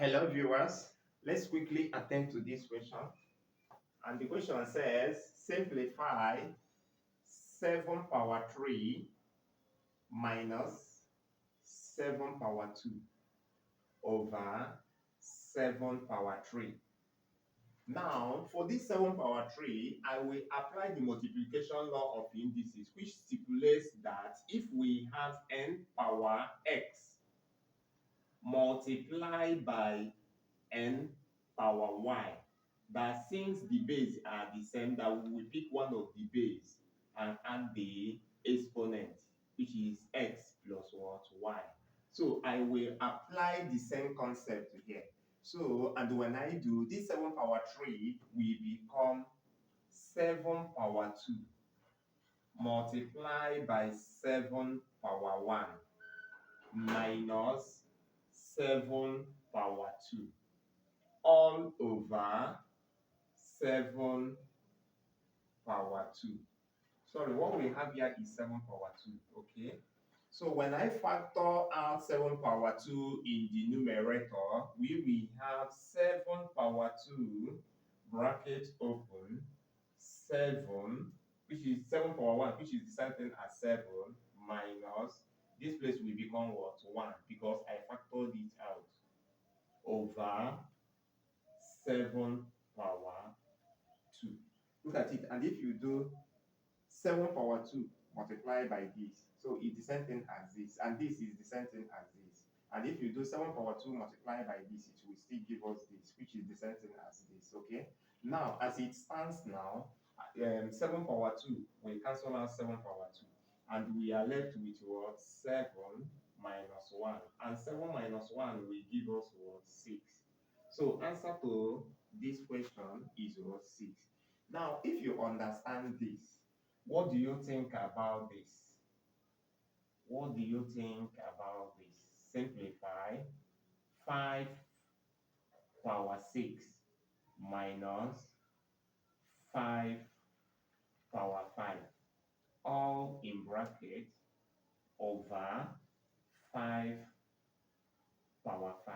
Hello viewers, let's quickly attempt to this question. And the question says, simplify 7 power 3 minus 7 power 2 over 7 power 3. Now, for this 7 power 3, I will apply the multiplication law of indices, which stipulates that if we have n power x multiplied by n power y, that since the base are the same, that we will pick one of the base and add the exponent, which is x plus what? Y. So I will apply the same concept here. So, and when I do, this 7 power 3 will become 7 power 2 multiplied by 7 power 1 minus 7 power 2 all over 7 power 2. Sorry, what we have here is 7 power 2, okay? So when I factor out 7 power 2 in the numerator, we will have 7 power 2, bracket open, 7, which is 7 power 1, which is the same thing as 7, minus, this place will become what? 1, because I factored it out, over 7 power 2. Look at it, and if you do 7 power 2 multiplied by this, so it's the same thing as this, and this is the same thing as this. And if you do 7 power 2 multiplied by this, it will still give us this, which is the same thing as this, okay? Now, as it stands now, 7 power 2 will cancel out 7 power 2, and we are left with what? 7 minus 1, and 7 minus 1 will give us what? 6. So answer to this question is what? 6. Now, if you understand this, what do you think about this? What do you think about this? Simplify 5 power 6 minus 5 power 5, all in bracket, over 5 power 5.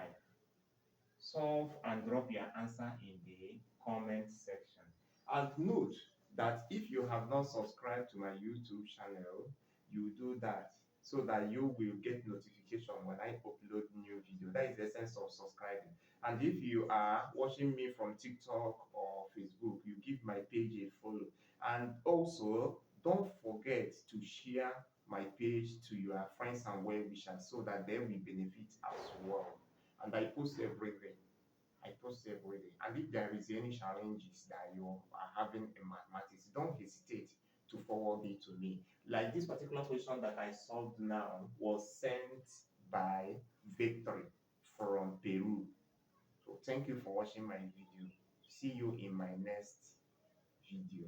Solve and drop your answer in the comment section. And note that if you have not subscribed to my YouTube channel, you do that so that you will get notification when I upload new video. That is the essence of subscribing. And if you are watching me from TikTok or Facebook, you give my page a follow. And also, don't forget to share my page to your friends and well-wishers so that they will benefit as well. And I post every day. And if there is any challenges that you are having in mathematics, don't hesitate to forward it to me. Like this particular question that I solved now was sent by Victory from Peru. So thank you for watching my video. See you in my next video.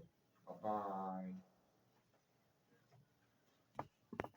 Bye bye.